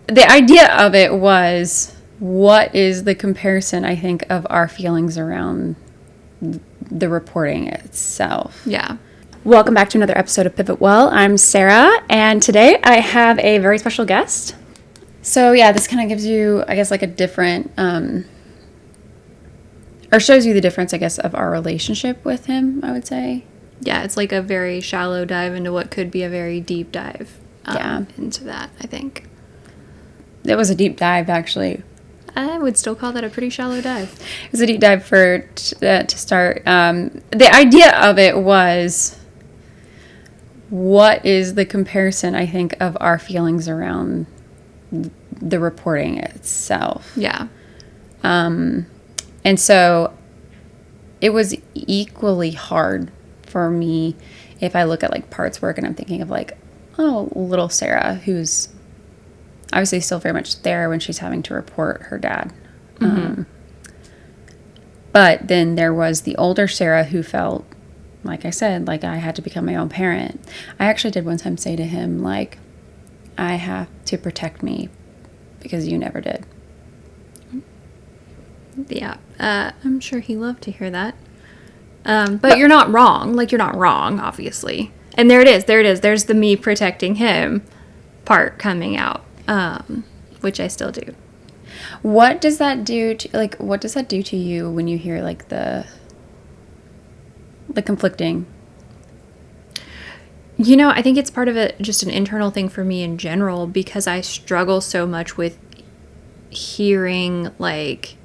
the idea of it was, what is the comparison, I think, of our feelings around the reporting itself? Yeah. Welcome back to another episode of Pivot Well. I'm Sarah, and today I have a very special guest. So yeah, this kind of gives you, I guess, like a different, or shows you the difference, I guess, of our relationship with him, I would say. Yeah, it's like a very shallow dive into what could be a very deep dive into that, I think. It was a deep dive, actually. I would still call that a pretty shallow dive. It was a deep dive to start. The idea of it was, what is the comparison, I think, of our feelings around the reporting itself? Yeah. And so it was equally hard for me if I look at like parts work and I'm thinking of like, oh, little Sarah, who's obviously still very much there when she's having to report her dad. Mm-hmm. But then there was the older Sarah who felt, like I said, like I had to become my own parent. I actually did one time say to him, like, I have to protect me because you never did. Yeah. I'm sure he loved to hear that. But you're not wrong. Like, you're not wrong, obviously. And there it is. There's the me protecting him part coming out, which I still do. What does that do to you when you hear like the conflicting? You know, I think it's part of just an internal thing for me in general, because I struggle so much with hearing like,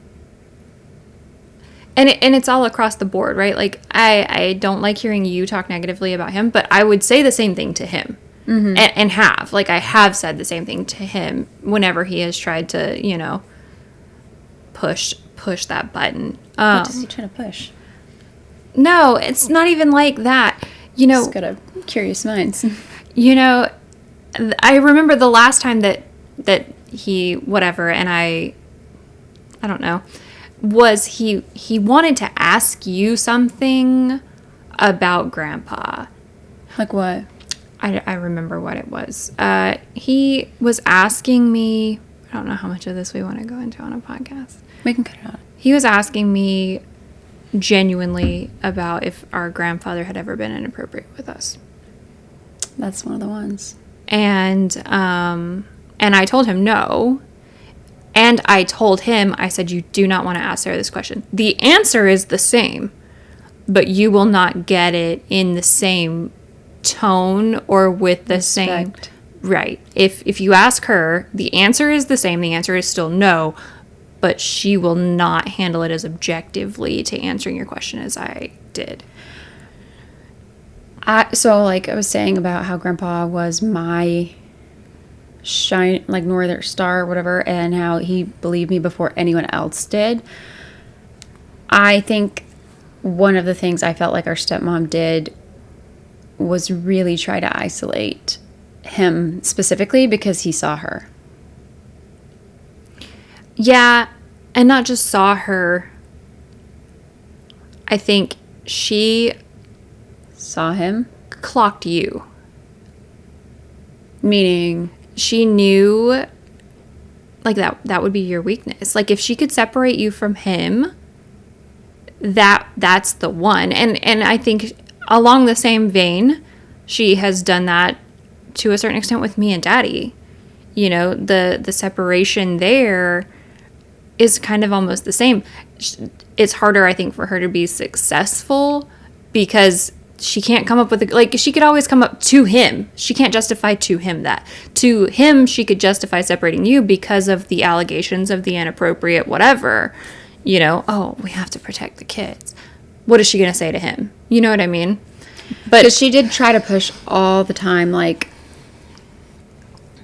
and it's all across the board, right? Like I don't like hearing you talk negatively about him, but I would say the same thing to him. Mm-hmm. And I have said the same thing to him whenever he has tried to, you know, push that button. What does he try to push? No, it's not even like that. You know, just got a curious minds. You know, I remember the last time that he whatever, and I don't know, was he wanted to ask you something about Grandpa. Like what? I remember what it was. He was asking me, I don't know how much of this we want to go into on a podcast. We can cut it out. He was asking me genuinely about if our grandfather had ever been inappropriate with us. That's one of the ones. And I told him no. And I told him, I said, you do not want to ask Sarah this question. The answer is the same, but you will not get it in the same tone or with the respect. Same. Right. If you ask her, the answer is the same. The answer is still no, but she will not handle it as objectively to answering your question as I did. So like I was saying about how Grandpa was my shine, like Northern Star or whatever, and how he believed me before anyone else did. I think one of the things I felt like our stepmom did was really try to isolate him specifically because he saw her. Yeah, and not just saw her. I think she saw him, clocked you. Meaning she knew like that would be your weakness. Like if she could separate you from him, that's the one. And I think along the same vein, she has done that to a certain extent with me and Daddy. You know, the separation there is kind of almost the same. It's harder, I think, for her to be successful because she can't come up with like she could always come up to him. She can't justify to him that. To him, she could justify separating you because of the allegations of the inappropriate whatever. You know, oh, we have to protect the kids. What is she going to say to him? You know what I mean? But she did try to push all the time, like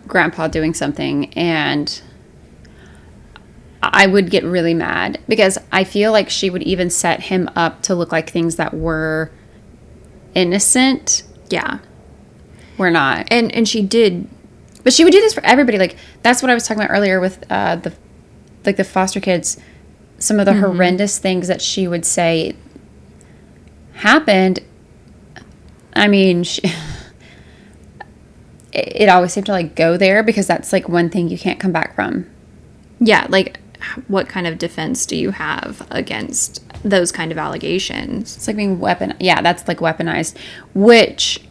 Grandpa doing something, and I would get really mad because I feel like she would even set him up to look like things that were innocent. Yeah. Were not. And she did. But she would do this for everybody. Like, that's what I was talking about earlier with the foster kids. Some of the horrendous things that she would say happened. I mean, it always seemed to like go there because that's like one thing you can't come back from. Yeah, like what kind of defense do you have against those kind of allegations? It's like being yeah, that's like weaponized, which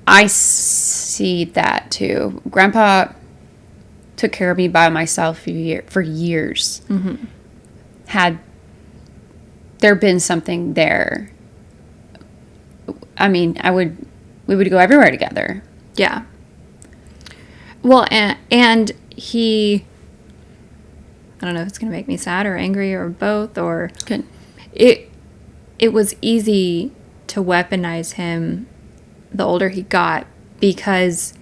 I see that too. Grandpa took care of me by myself for years. Mm-hmm. Had there been something there, I mean, we would go everywhere together. Yeah. Well, and he, I don't know if it's going to make me sad or angry or both, or Good. It was easy to weaponize him the older he got because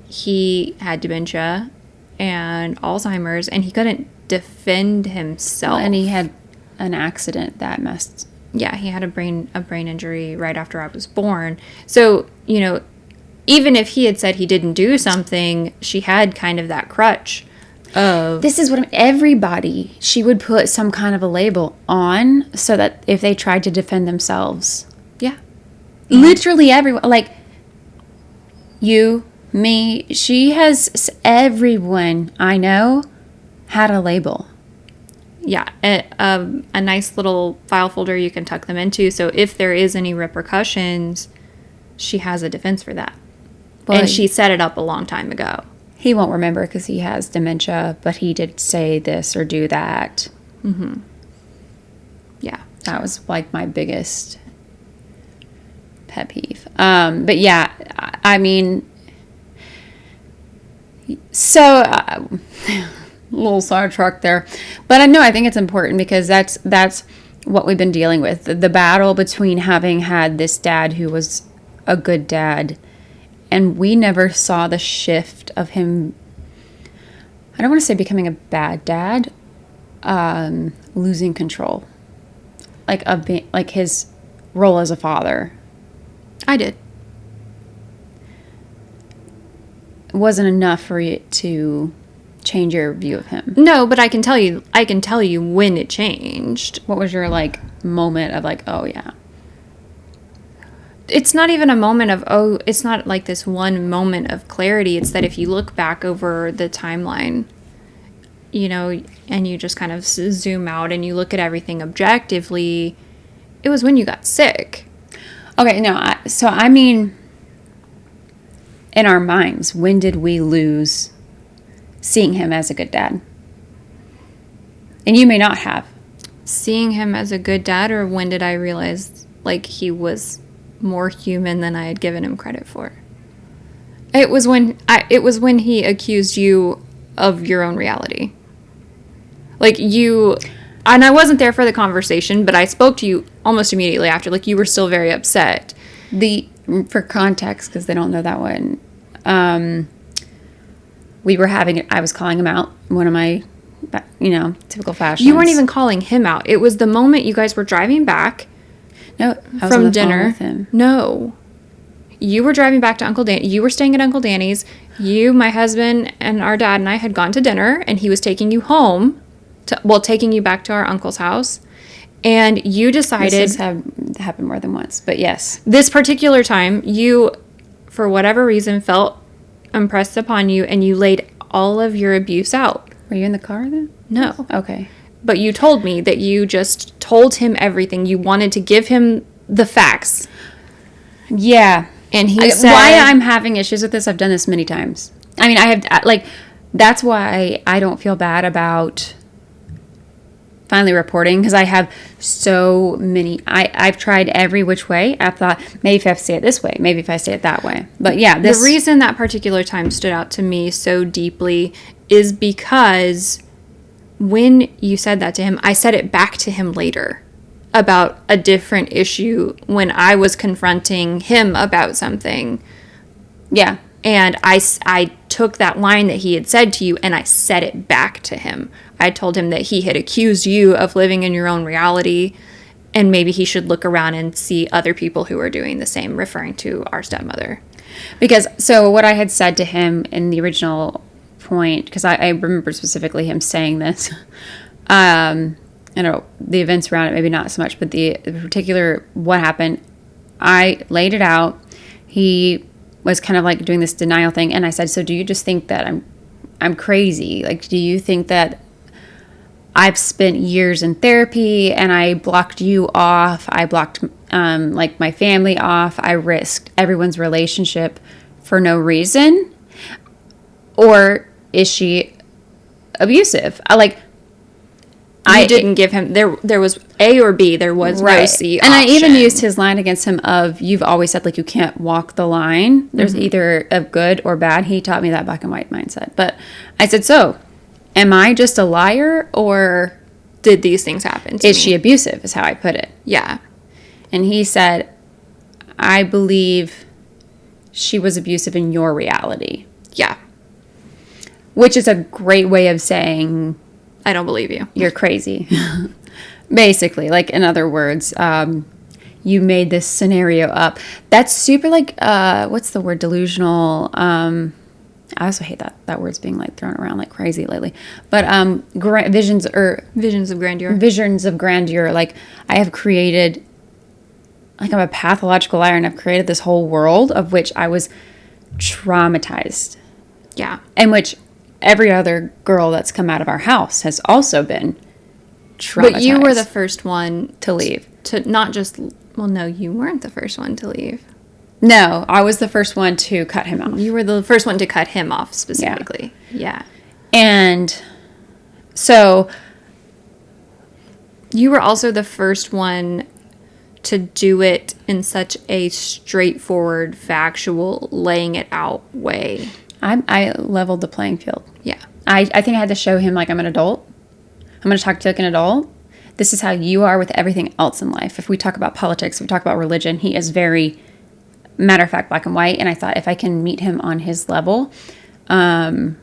he had dementia and Alzheimer's and he couldn't defend himself. And he had an accident that messed. Yeah, he had a brain injury right after I was born. So, you know, even if he had said he didn't do something, she had kind of that crutch of... This is what everybody, she would put some kind of a label on so that if they tried to defend themselves. Yeah. Literally everyone, like you, me, she has, everyone I know had a label. Yeah, a nice little file folder you can tuck them into. So if there is any repercussions, she has a defense for that. Well, and she set it up a long time ago. He won't remember because he has dementia, but he did say this or do that. Mm-hmm. Yeah. That was like my biggest pet peeve. But yeah, I mean, so... a little sidetrack there, but I know I think it's important because that's what we've been dealing with, the battle between having had this dad who was a good dad and we never saw the shift of him. I don't want to say becoming a bad dad, losing control, like of being like his role as a father. I did. It wasn't enough for it to change your view of him. No, but I can tell you when it changed. What was your like moment of like, oh yeah? It's not even a moment of, oh, it's not like this one moment of clarity. It's that if you look back over the timeline, you know, and you just kind of zoom out and you look at everything objectively, it was when you got sick. Okay, no, I mean, in our minds, when did we lose seeing him as a good dad? And you may not have. Seeing him as a good dad, or when did I realize like he was more human than I had given him credit for? It was when he accused you of your own reality. Like you, and I wasn't there for the conversation, but I spoke to you almost immediately after. Like you were still very upset. For context, because they don't know that one, I was calling him out, one of my, typical fashions. You weren't even calling him out. It was the moment you guys were driving back. No, I was from on the dinner phone with him. No, you were driving back to Uncle Dan. You were staying at Uncle Danny's. You, my husband, and our dad and I had gone to dinner, and he was taking you home, taking you back to our uncle's house. And you decided... This has happened more than once, but yes. This particular time, you, for whatever reason, felt impressed upon you, and you laid all of your abuse out. Were you in the car then? No. Okay. But you told me that you just told him everything. You wanted to give him the facts. Yeah. And he said... Why I'm having issues with this, I've done this many times. I mean, I have, like, that's why I don't feel bad about finally reporting, because I have so many, I've tried every which way. I've thought, maybe if I say it this way, maybe if I say it that way. But yeah, the reason that particular time stood out to me so deeply is because when you said that to him, I said it back to him later about a different issue when I was confronting him about something. Yeah. And I took that line that he had said to you and I said it back to him. I told him that he had accused you of living in your own reality and maybe he should look around and see other people who are doing the same, referring to our stepmother. Because, so what I had said to him in the original point, because I remember specifically him saying this, I know the events around it, maybe not so much, but the particular, what happened, I laid it out. He was kind of like doing this denial thing. And I said, so do you just think that I'm crazy? Like, do you think that I've spent years in therapy and I blocked you off? I blocked like my family off. I risked everyone's relationship for no reason? Or is she abusive? I didn't give him there was A or B. There was no C and option. I even used his line against him of, you've always said like you can't walk the line. There's either a good or bad. He taught me that black and white mindset. But I said, so am I just a liar, or did these things happen to me? is she abusive, is how I put it. Yeah. And he said, I believe she was abusive in your reality. Yeah. Which is a great way of saying, I don't believe you. You're crazy. Basically, like, in other words, you made this scenario up. That's super like, what's the word? Delusional. I also hate that word's being like thrown around like crazy lately. But visions of grandeur. Visions of grandeur. Like, I have created, like, I'm a pathological liar, and I've created this whole world of which I was traumatized. Yeah. And which every other girl that's come out of our house has also been traumatized. But you were the first one to leave. To not just, well, no, you weren't the first one to leave. No, I was the first one to cut him off. You were the first one to cut him off specifically. Yeah. And so you were also the first one to do it in such a straightforward, factual, laying it out way. I leveled the playing field. Yeah. I think I had to show him, like, I'm an adult. I'm going to talk to you like an adult. This is how you are with everything else in life. If we talk about politics, if we talk about religion, he is very matter of fact, black and white. And I thought, if I can meet him on his level, he'll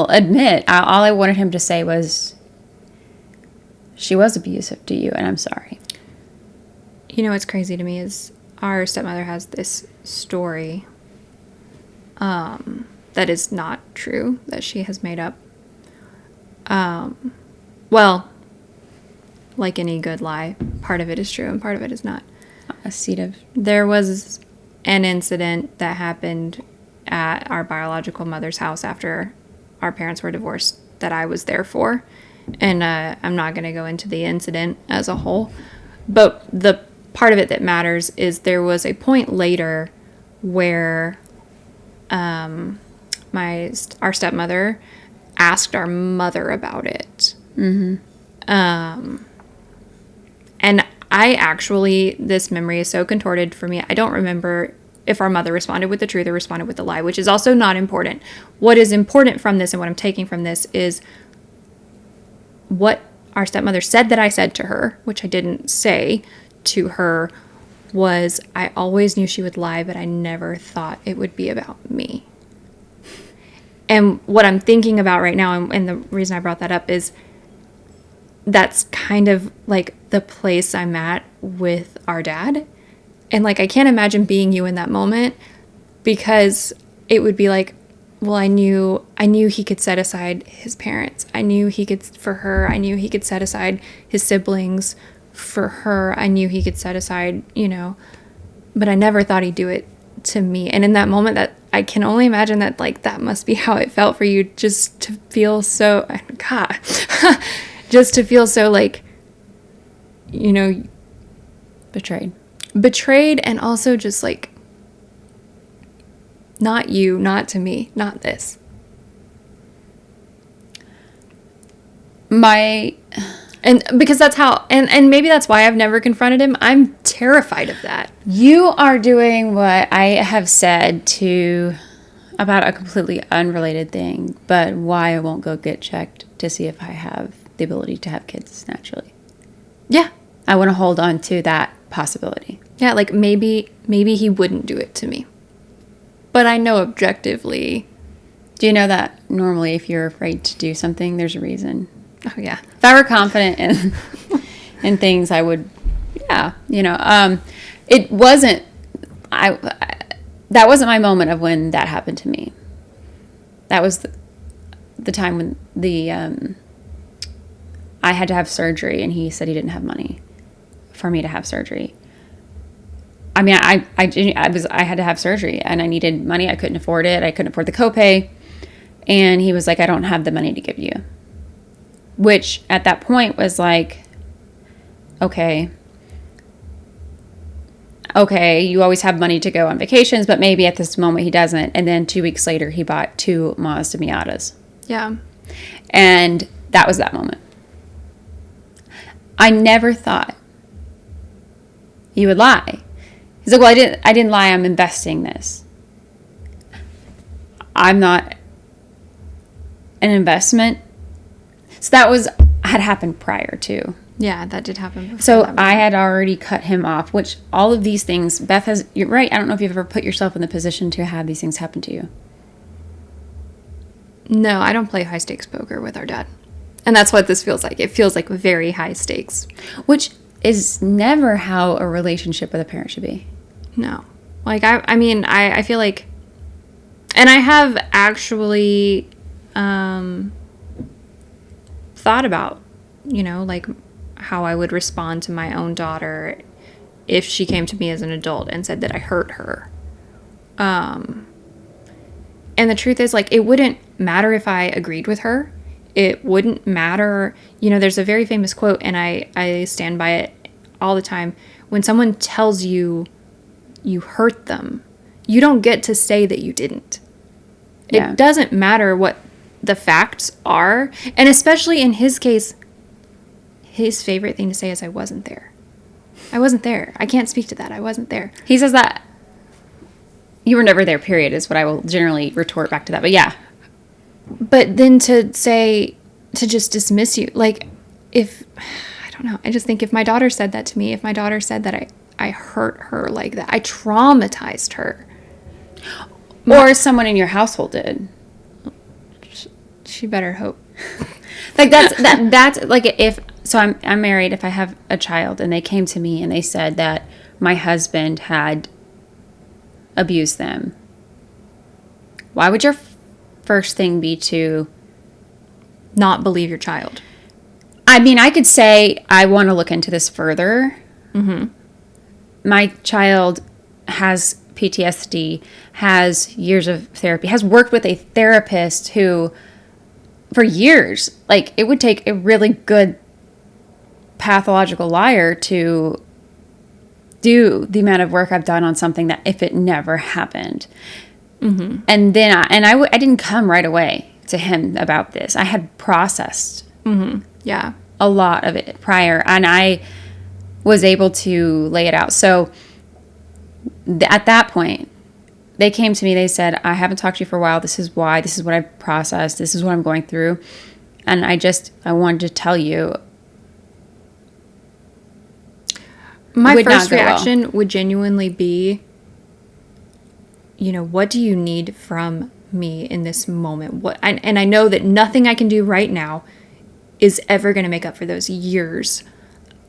admit. All I wanted him to say was, she was abusive to you, and I'm sorry. You know what's crazy to me is our stepmother has this story that is not true, that she has made up. Well, like any good lie, part of it is true and part of it is not. A seed of... There was an incident that happened at our biological mother's house after our parents were divorced that I was there for. And I'm not going to go into the incident as a whole. But the part of it that matters is there was a point later where our stepmother asked our mother about it. Mm-hmm. And I actually, this memory is so contorted for me, I don't remember if our mother responded with the truth or responded with the lie, which is also not important. What is important from this and what I'm taking from this is what our stepmother said that I said to her, which I didn't say to her, was, I always knew she would lie, but I never thought it would be about me. And what I'm thinking about right now, and the reason I brought that up, is that's kind of like the place I'm at with our dad. And like, I can't imagine being you in that moment, because it would be like, well, I knew he could set aside his parents. I knew he could, for her. I knew he could set aside his siblings for her. I knew he could set aside, but I never thought he'd do it to me. And in that moment, that I can only imagine that, like, that must be how it felt for you, just to feel so, God, just to feel so, like, betrayed, and also just like, not you, not to me, not this. And because that's how, and maybe that's why I've never confronted him. I'm terrified of that. You are doing what I have said about a completely unrelated thing, but why I won't go get checked to see if I have the ability to have kids naturally. Yeah. I want to hold on to that possibility. Yeah, like maybe he wouldn't do it to me. But I know objectively. Do you know that normally if you're afraid to do something, there's a reason? Oh, yeah. If I were confident in things, I would, it wasn't, that wasn't my moment of when that happened to me. That was the time when I had to have surgery, and he said he didn't have money for me to have surgery. I mean, I had to have surgery and I needed money. I couldn't afford it. I couldn't afford the copay. And he was like, I don't have the money to give you. Which at that point was like, okay, you always have money to go on vacations, but maybe at this moment he doesn't. And then 2 weeks later, he bought 2 Mazda Miatas. Yeah. And that was that moment. I never thought he would lie. He's like, well, I didn't lie. I'm investing this. I'm not an investment. So that had happened prior to. Yeah, that did happen before. So I had already cut him off, which all of these things, Beth you're right. I don't know if you've ever put yourself in the position to have these things happen to you. No, I don't play high stakes poker with our dad. And that's what this feels like. It feels like very high stakes. Which is never how a relationship with a parent should be. No. Like, I mean, I feel like, and I have actually thought about, like how I would respond to my own daughter if she came to me as an adult and said that I hurt her. And the truth is, like, it wouldn't matter if I agreed with her. It wouldn't matter. There's a very famous quote, and I stand by it all the time. When someone tells you you hurt them, you don't get to say that you didn't. Yeah. It doesn't matter what the facts are. And especially in his case, his favorite thing to say is, I wasn't there. I wasn't there. I can't speak to that. I wasn't there. He says that you were never there, period, is what I will generally retort back to that. But yeah. But then to just dismiss you, like, I don't know. I just think if my daughter said that to me, if my daughter said that I hurt her like that, I traumatized her. Or someone in your household did. She better hope. Like that's like so I'm married. If I have a child and they came to me and they said that my husband had abused them, why would your first thing be to not believe your child? I mean, I could say I want to look into this further. Mm-hmm. My child has PTSD, has years of therapy, has worked with a therapist who, for years, like, it would take a really good pathological liar to do the amount of work I've done on something that if it never happened. Mm-hmm. And then I didn't come right away to him about this. I had processed Yeah, a lot of it prior, and I was able to lay it out. So at that point, they came to me, they said, I haven't talked to you for a while. This is why. This is what I've processed. This is what I'm going through. And I wanted to tell you. My first reaction would genuinely be, what do you need from me in this moment? And I know that nothing I can do right now is ever going to make up for those years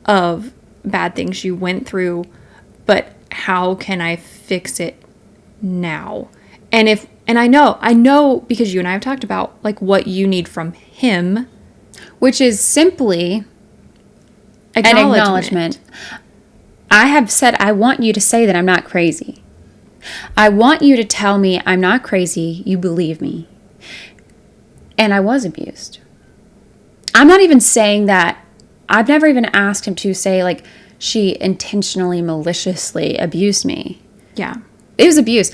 of bad things you went through, but how can I fix it now? And I know because you and I have talked about, like, what you need from him, which is simply an acknowledgement. I have said, I want you to say that I'm not crazy. I want you to tell me I'm not crazy. You believe me. And I was abused. I'm not even saying that. I've never even asked him to say, like, she intentionally, maliciously abused me. Yeah. It was abuse.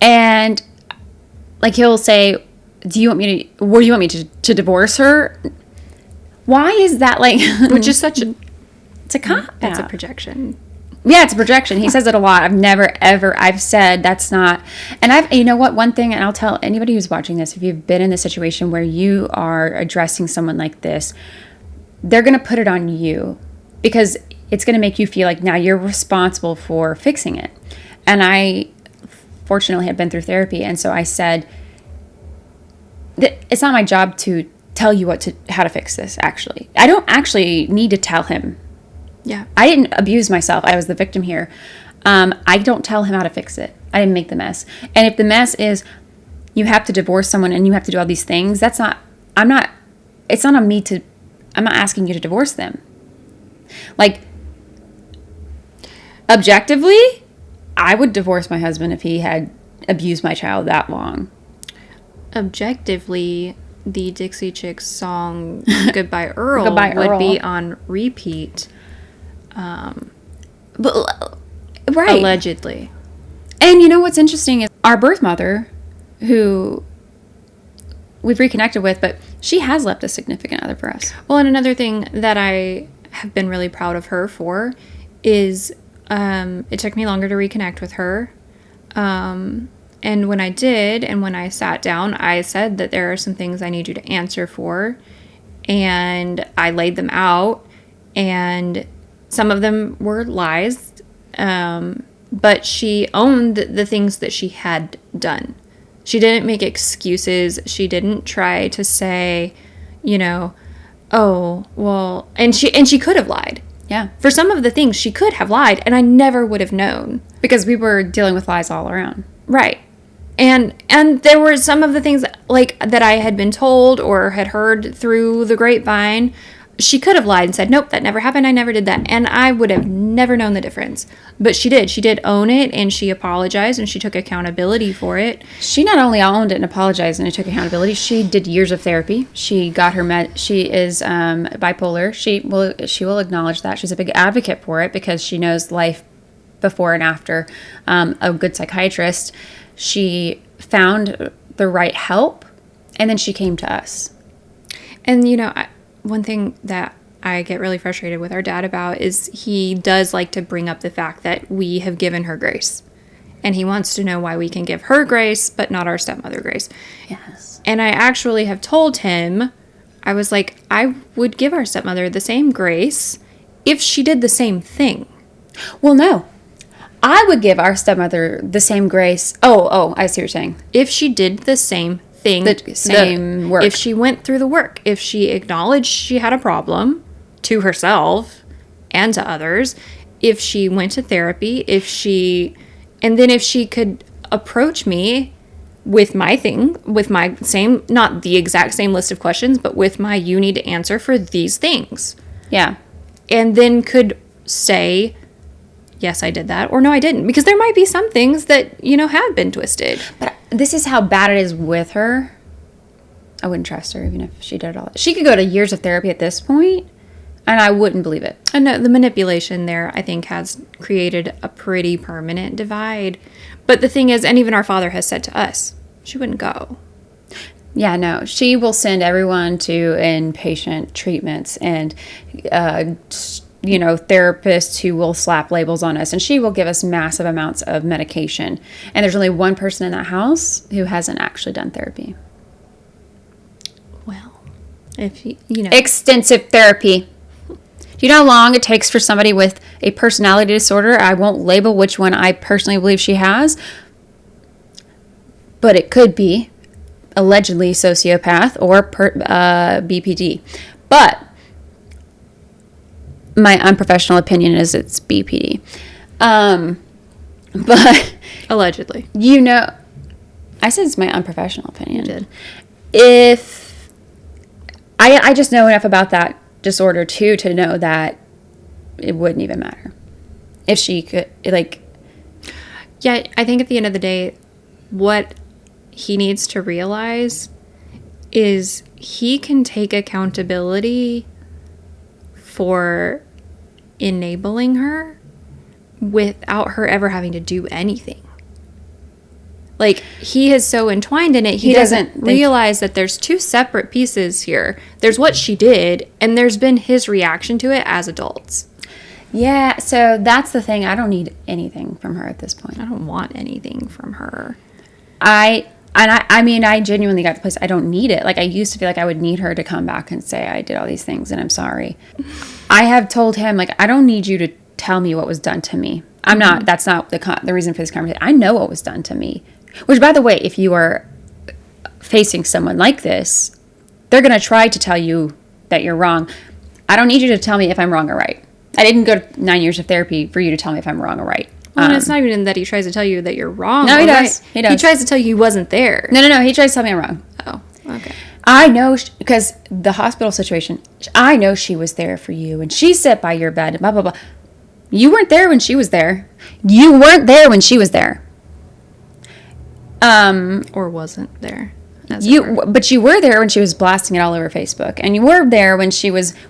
And, like, he'll say, what do you want me to divorce her? Why is that, like... Which is such a... It's a cop. That's a projection. Yeah, it's a projection. He says it a lot. I've said that's not... And you know what? One thing, and I'll tell anybody who's watching this, if you've been in a situation where you are addressing someone like this, they're going to put it on you because it's going to make you feel like now you're responsible for fixing it. And I fortunately had been through therapy, and so I said, it's not my job to tell you how to fix this, actually. I don't actually need to tell him. Yeah. I didn't abuse myself. I was the victim here. I don't tell him how to fix it. I didn't make the mess. And if the mess is you have to divorce someone and you have to do all these things, it's not on me I'm not asking you to divorce them. Like, objectively, I would divorce my husband if he had abused my child that long. Objectively, the Dixie Chicks song Goodbye Earl Goodbye, would Earl. be on repeat. But, right. Allegedly. And you know what's interesting is our birth mother, who we've reconnected with, but she has left a significant other for us. Well, and another thing that I have been really proud of her for is it took me longer to reconnect with her. And when I did, and when I sat down, I said that there are some things I need you to answer for. And I laid them out. And some of them were lies. But she owned the things that she had done. She didn't make excuses. She didn't try to say, you know, oh, well, and she could have lied. Yeah. For some of the things she could have lied, and I never would have known. Because we were dealing with lies all around. Right. And there were some of the things like that I had been told or had heard through the grapevine. She could have lied and said, nope, that never happened. I never did that. And I would have never known the difference. But she did. She did own it, and she apologized, and she took accountability for it. She not only owned it and apologized and took accountability, she did years of therapy. She got her she is bipolar. She will acknowledge that. She's a big advocate for it because she knows life before and after a good psychiatrist. She found the right help, and then she came to us. And, you know, one thing that I get really frustrated with our dad about is he does like to bring up the fact that we have given her grace. And he wants to know why we can give her grace, but not our stepmother grace. Yes. And I actually have told him, I was like, I would give our stepmother the same grace if she did the same thing. Well, no. I would give our stepmother the same grace. Oh, I see what you're saying. If she did the same thing. The same work. If she went through the work. If she acknowledged she had a problem to herself and to others. If she went to therapy. And then if she could approach me with my thing, with my same, not the exact same list of questions, but with my, you need to answer for these things. Yeah. And then could say, yes, I did that, or no, I didn't. Because there might be some things that, you know, have been twisted. But this is how bad it is with her. I wouldn't trust her even if she did it all. She could go to years of therapy at this point, and I wouldn't believe it. And the manipulation there, I think, has created a pretty permanent divide. But the thing is, and even our father has said to us, she wouldn't go. Yeah, no. She will send everyone to inpatient treatments and, therapists who will slap labels on us. And she will give us massive amounts of medication. And there's only one person in that house who hasn't actually done therapy. Well, if you know. Extensive therapy. Do you know how long it takes for somebody with a personality disorder? I won't label which one I personally believe she has. But it could be allegedly sociopath or BPD. But my unprofessional opinion is it's BPD. But Allegedly. You know, I said it's my unprofessional opinion. You did. If I just know enough about that disorder too to know that it wouldn't even matter if she could, like. Yeah, I think at the end of the day, what he needs to realize is he can take accountability for enabling her without her ever having to do anything. Like, he is so entwined in it, he doesn't realize that there's two separate pieces here. There's what she did, and there's been his reaction to it as adults. Yeah, so that's the thing. I don't need anything from her at this point. I don't want anything from her. I genuinely got to the place I don't need it. Like, I used to feel like I would need her to come back and say, I did all these things and I'm sorry. I have told him, like, I don't need you to tell me what was done to me. I'm not, that's not the reason for this conversation. I know what was done to me. Which, by the way, if you are facing someone like this, they're going to try to tell you that you're wrong. I don't need you to tell me if I'm wrong or right. I didn't go to 9 years of therapy for you to tell me if I'm wrong or right. Well, it's not even that he tries to tell you that you're wrong. No, he does. Right. He does. He tries to tell you he wasn't there. No. He tries to tell me I'm wrong. Oh, okay. I know, because the hospital situation, I know she was there for you, and she sat by your bed, and blah, blah, blah. You weren't there when she was there. You weren't there when she was there. Or wasn't there. But you were there when she was blasting it all over Facebook, and you were there when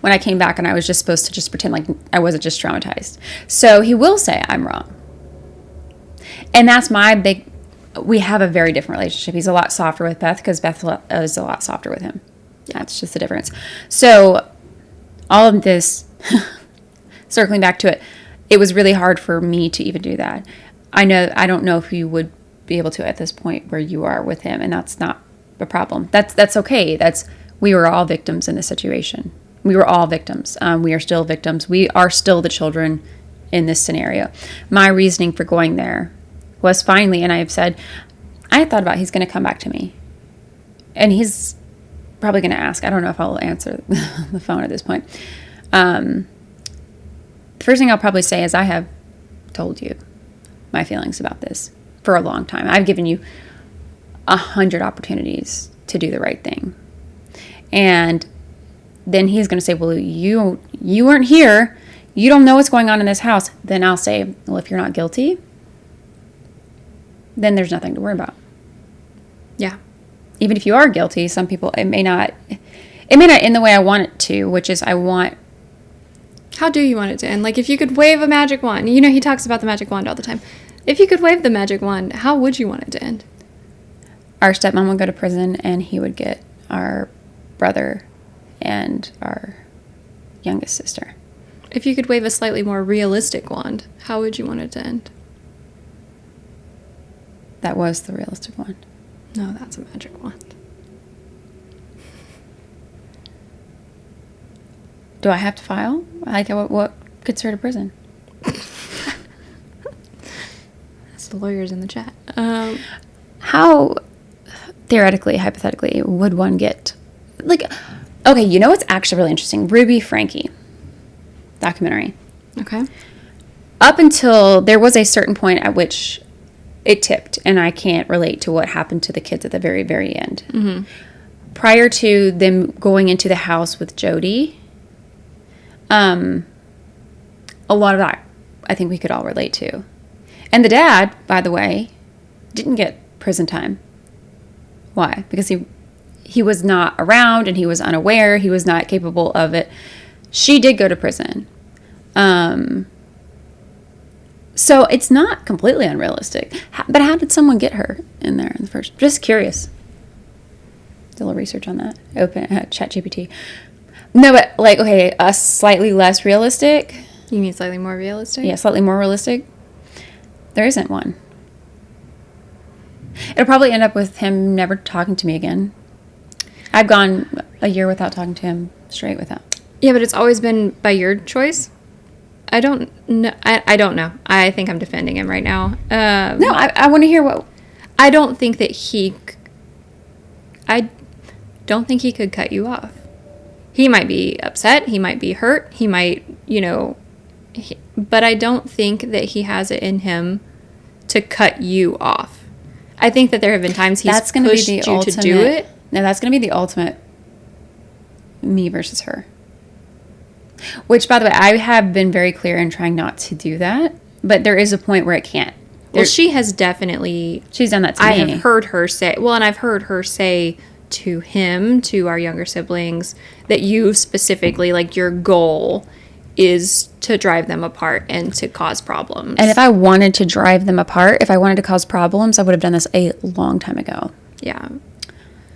I came back and I was just supposed to just pretend like I wasn't just traumatized. So he will say I'm wrong, and that's we have a very different relationship. He's a lot softer with Beth because Beth is a lot softer with him. That's just the difference. So all of this, circling back to it, it was really hard for me to even do that. I don't know if you would be able to at this point where you are with him, and that's not a problem. That's okay. We were all victims in this situation. We were all victims. We are still victims. We are still the children in this scenario. My reasoning for going there was finally, and I have said, I had thought about he's going to come back to me, and he's probably going to ask. I don't know if I'll answer the phone at this point. The first thing I'll probably say is I have told you my feelings about this for a long time. I've given you 100 opportunities to do the right thing. And then he's going to say, well, you weren't here. You don't know what's going on in this house. Then I'll say, well, if you're not guilty, then there's nothing to worry about. Yeah. Even if you are guilty, some people, it may not end the way I want it to, which is How do you want it to end? Like, if you could wave a magic wand, he talks about the magic wand all the time. If you could wave the magic wand, how would you want it to end? Our stepmom would go to prison, and he would get our brother and our youngest sister. If you could wave a slightly more realistic wand, how would you want it to end? That was the realistic one. No, that's a magic wand. Do I have to file? Like, what gets her to prison? That's the lawyers in the chat. How, theoretically, hypothetically, would one get... Like, okay, what's actually really interesting? Ruby Frankie documentary. Okay. Up until there was a certain point at which it tipped, and I can't relate to what happened to the kids at the very, very end. Mm-hmm. Prior to them going into the house with Jody, a lot of that I think we could all relate to. And the dad, by the way, didn't get prison time. Why? Because he was not around, and he was unaware. He was not capable of it. She did go to prison. So it's not completely unrealistic. But how did someone get her in there in the first? Just curious. Did a little research on that. Open ChatGPT. No, but like, okay, a slightly less realistic. You mean slightly more realistic? Yeah, slightly more realistic. There isn't one. It'll probably end up with him never talking to me again. I've gone a year without talking to him straight without. Yeah, but it's always been by your choice. I don't know. I don't know. I think I'm defending him right now. No, I want to hear what... I don't think that I don't think he could cut you off. He might be upset. He might be hurt. He might, but I don't think that he has it in him to cut you off. I think that there have been times he's pushed you to do it. No, that's going to be the ultimate me versus her. Which, by the way, I have been very clear in trying not to do that. But there is a point where it can't. Well, she has definitely... She's done that to me. I have heard her say... Well, and I've heard her say to him, to our younger siblings, that you specifically, like, your goal is to drive them apart and to cause problems. And if I wanted to drive them apart, if I wanted to cause problems, I would have done this a long time ago. Yeah.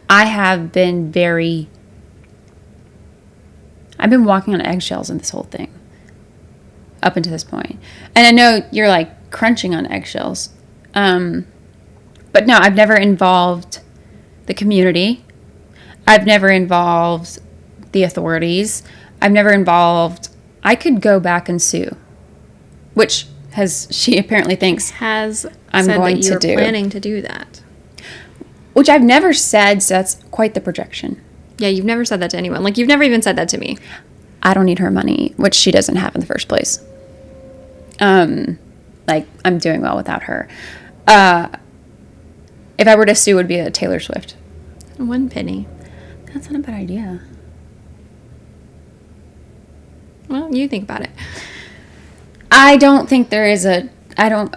I have been I've been walking on eggshells in this whole thing. Up until this point. And I know you're like crunching on eggshells. But no, I've never involved the community. I've never involved the authorities. I've never involved... I could go back and sue, which she apparently thinks I'm going to do. Planning to do that, which I've never said. So that's quite the projection. Yeah, you've never said that to anyone. Like, you've never even said that to me. I don't need her money, which she doesn't have in the first place. Like, I'm doing well without her. If I were to sue, it would be a Taylor Swift. 1 penny. That's not a bad idea. Well, you think about it. I don't think there is a I don't,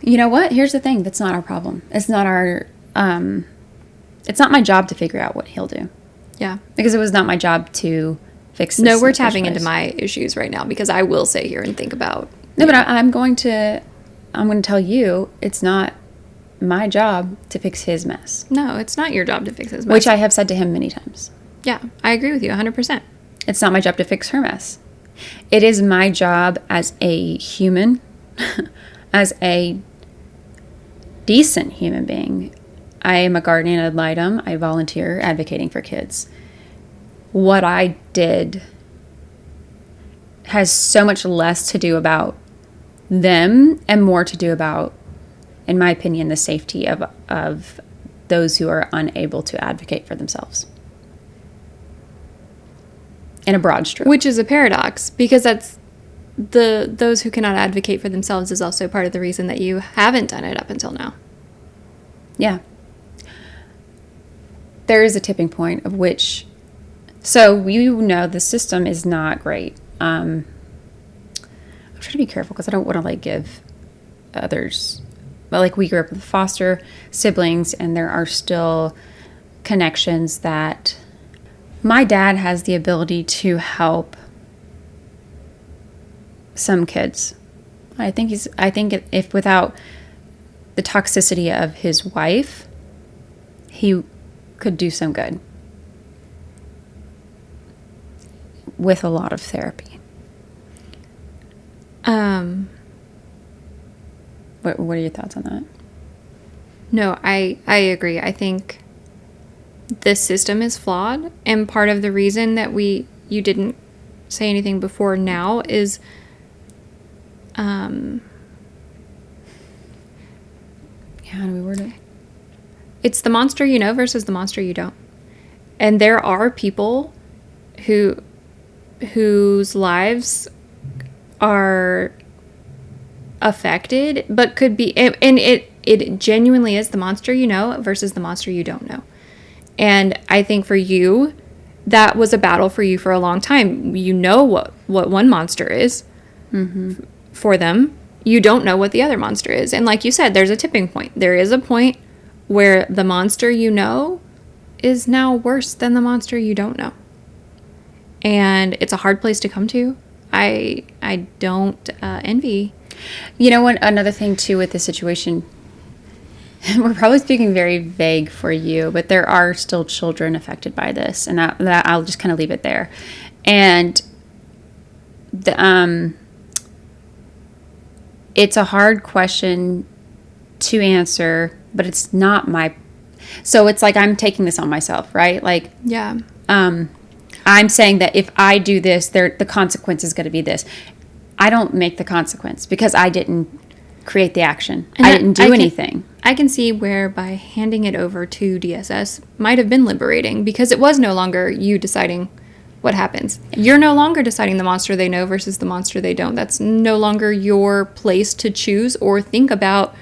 you know what? Here's the thing. That's not our problem. It's not it's not my job to figure out what he'll do. Yeah. Because it was not my job to fix this. No, we're tapping into my issues right now because I will sit here and think about. No, but I'm going to tell you it's not my job to fix his mess. No, it's not your job to fix his mess. Which I have said to him many times. Yeah, I agree with you 100%. It's not my job to fix her mess. It is my job as a human, as a decent human being. I am a guardian ad litem. I volunteer advocating for kids. What I did has so much less to do about them and more to do about, in my opinion, the safety of those who are unable to advocate for themselves. In a broad stroke. Which is a paradox, because that's those who cannot advocate for themselves is also part of the reason that you haven't done it up until now. Yeah. There is a tipping point of which, so you know the system is not great. I'm trying to be careful because I don't want to like give others, but like we grew up with foster siblings and there are still connections that my dad has the ability to help some kids. I think if without the toxicity of his wife, he could do some good with a lot of therapy. What are your thoughts on that? No, I agree. I think this system is flawed, and part of the reason that you didn't say anything before now is Yeah, how do we word it? It's the monster you know versus the monster you don't. And there are people whose lives are affected, but could be, and it genuinely is the monster you know versus the monster you don't know. And I think for you, that was a battle for you for a long time. You know what one monster is for them. You don't know what the other monster is. And like you said, there's a tipping point. There is a point where the monster you know is now worse than the monster you don't know. And it's a hard place to come to. I don't envy. You know what? Another thing too with this situation, we're probably speaking very vague for you, but there are still children affected by this, and that I'll just kind of leave it there. And it's a hard question to answer, but it's not my. So it's like I'm taking this on myself, right? Like, Yeah. I'm saying that if I do this, the consequence is going to be this. I don't make the consequence because I didn't create the action. I didn't do anything. I can see where by handing it over to DSS might have been liberating, because it was no longer you deciding what happens. You're no longer deciding the monster they know versus the monster they don't. That's no longer your place to choose or think about.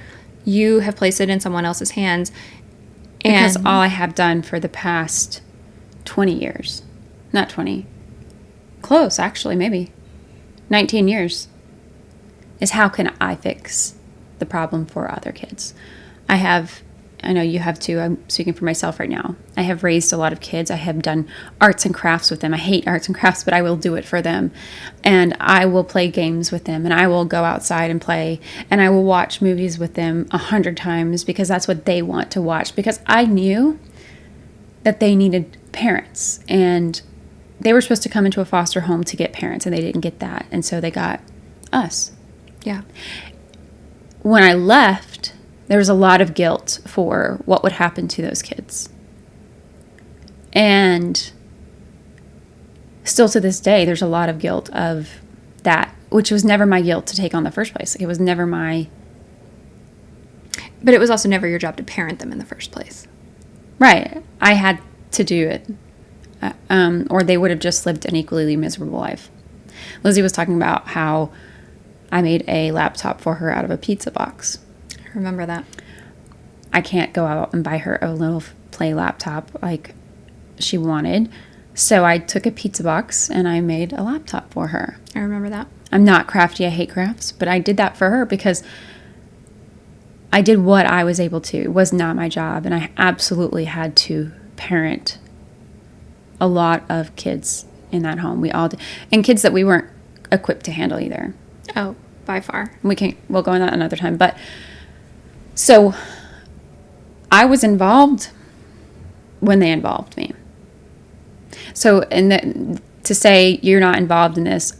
You have placed it in someone else's hands. Because all I have done for the past 20 years, not 20, close actually, maybe 19 years, is how can I fix the problem for other kids? I know you have too. I'm speaking for myself right now. I have raised a lot of kids. I have done arts and crafts with them. I hate arts and crafts, but I will do it for them. And I will play games with them. And I will go outside and play. And I will watch movies with them 100 times because that's what they want to watch. Because I knew that they needed parents. And they were supposed to come into a foster home to get parents. And they didn't get that. And so they got us. Yeah. When I left, there was a lot of guilt for what would happen to those kids. And still to this day, there's a lot of guilt of that, which was never my guilt to take on in the first place. Like, it was never my... But it was also never your job to parent them in the first place. Right. I had to do it. Or they would have just lived an equally miserable life. Lizzie was talking about how I made a laptop for her out of a pizza box. I remember that. I can't go out and buy her a little play laptop like she wanted. So I took a pizza box and I made a laptop for her. I remember that. I'm not crafty. I hate crafts, but I did that for her because I did what I was able to. It was not my job, and I absolutely had to parent a lot of kids in that home. We all did, and kids that we weren't equipped to handle either. Oh, by far. We'll go on that another time. But so I was involved when they involved me. So, to say you're not involved in this,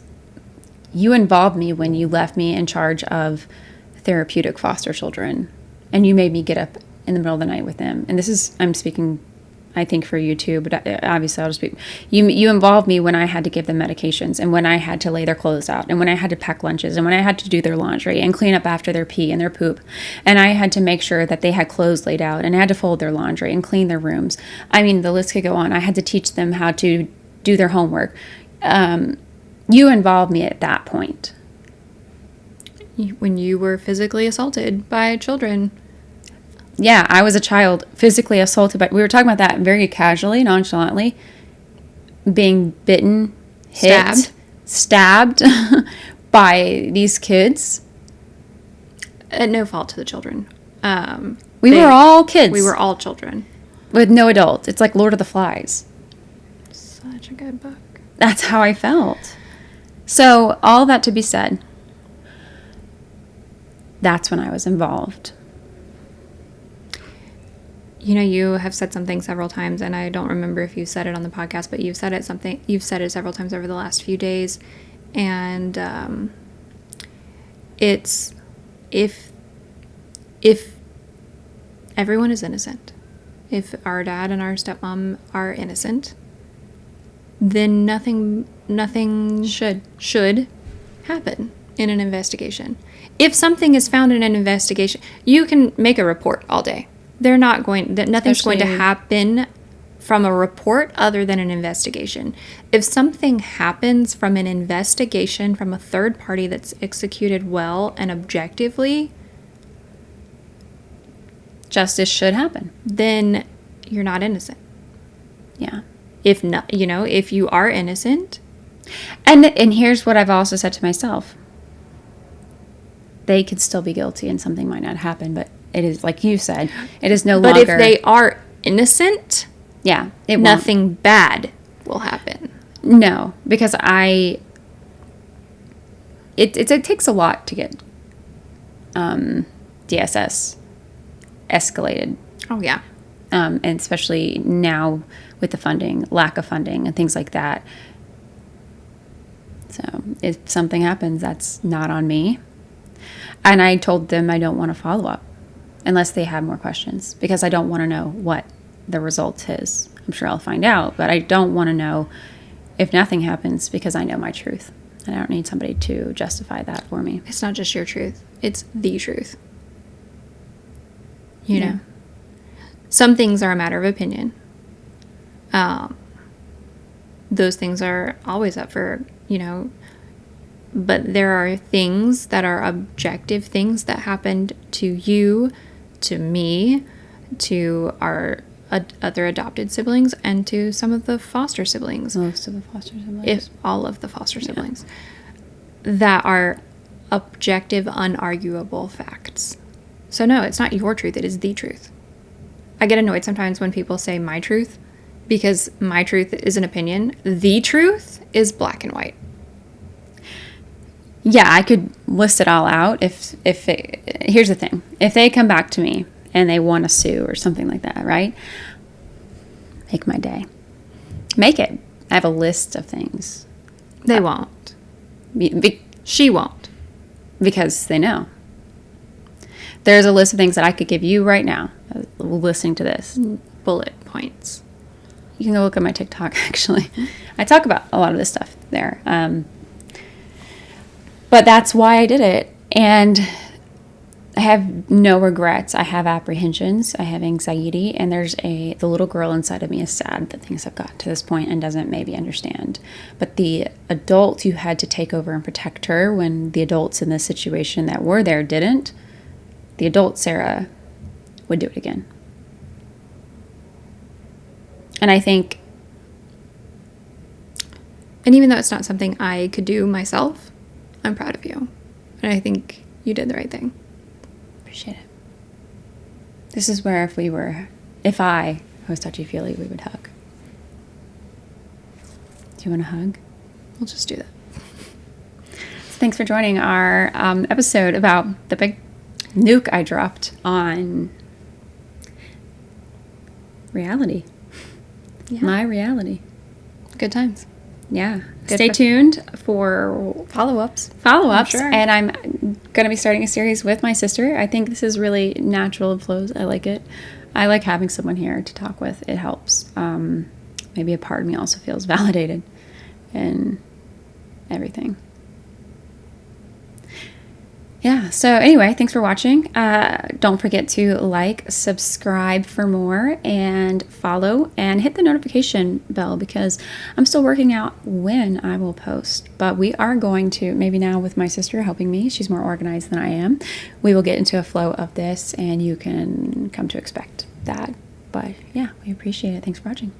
you involved me when you left me in charge of therapeutic foster children, and you made me get up in the middle of the night with them. And this is, I'm speaking, I think, for you too, but obviously I'll just speak. You involved me when I had to give them medications, and when I had to lay their clothes out, and when I had to pack lunches, and when I had to do their laundry and clean up after their pee and their poop, and I had to make sure that they had clothes laid out, and I had to fold their laundry and clean their rooms. I mean, the list could go on. I had to teach them how to do their homework. You involved me at that point. When you were physically assaulted by children. Yeah, I was a child physically assaulted by, we were talking about that very casually, nonchalantly, being bitten, hit, stabbed by these kids. At no fault to the children. We were all kids. We were all children. With no adult. It's like Lord of the Flies. Such a good book. That's how I felt. So, all that to be said, that's when I was involved. You know, you have said something several times, and I don't remember if you said it on the podcast, but you've said it several times over the last few days, and it's if everyone is innocent, if our dad and our stepmom are innocent, then nothing should happen in an investigation. If something is found in an investigation, you can make a report all day. Nothing's going to happen from a report other than an investigation. If something happens from an investigation from a third party that's executed well and objectively, justice should happen. Then you're not innocent. Yeah. If not, if you are innocent. And here's what I've also said to myself. They could still be guilty and something might not happen, but it is, like you said, it is no longer. But if they are innocent, yeah, nothing bad will happen. No, because it takes a lot to get DSS escalated. Oh, yeah. And especially now with the funding, lack of funding and things like that. So if something happens, that's not on me. And I told them I don't want to follow up unless they have more questions, because I don't want to know what the result is. I'm sure I'll find out, but I don't want to know if nothing happens, because I know my truth. And I don't need somebody to justify that for me. It's not just your truth. It's the truth. You know? Some things are a matter of opinion. Those things are always up for, but there are things that are objective things that happened to you, to me, to our other adopted siblings, and to some of the foster siblings. Most of the foster siblings. If all of the foster siblings. That are objective, unarguable facts. So no, it's not your truth, it is the truth. I get annoyed sometimes when people say my truth, because my truth is an opinion. The truth is black and white. Yeah, I could list it all out. Here's the thing. If they come back to me and they want to sue or something like that, right? Make my day. Make it. I have a list of things. They won't. She won't. Because they know. There's a list of things that I could give you right now, listening to this. Bullet points. You can go look at my TikTok, actually. I talk about a lot of this stuff there. But that's why I did it. And I have no regrets. I have apprehensions. I have anxiety. And the little girl inside of me is sad that things have got to this point and doesn't maybe understand. But the adult you had to take over and protect her when the adults in this situation that were there didn't, the adult Sarah would do it again. And I think And even though it's not something I could do myself, I'm proud of you. And I think you did the right thing. Appreciate it. This is where if I was touchy-feely, we would hug. Do you want to hug? We'll just do that. So thanks for joining our episode about the big nuke I dropped on reality. Yeah. My reality. Good times. Yeah. Good Stay for- tuned for Follow-ups. follow-ups. I'm sure. And I'm going to be starting a series with my sister. I think this is really natural and flows. I like it. I like having someone here to talk with. It helps. Maybe a part of me also feels validated and everything. Yeah, so anyway, thanks for watching. Don't forget to like, subscribe for more, and follow, and hit the notification bell, because I'm still working out when I will post. But we are going to, maybe now with my sister helping me, she's more organized than I am, we will get into a flow of this, and you can come to expect that. But yeah, we appreciate it. Thanks for watching.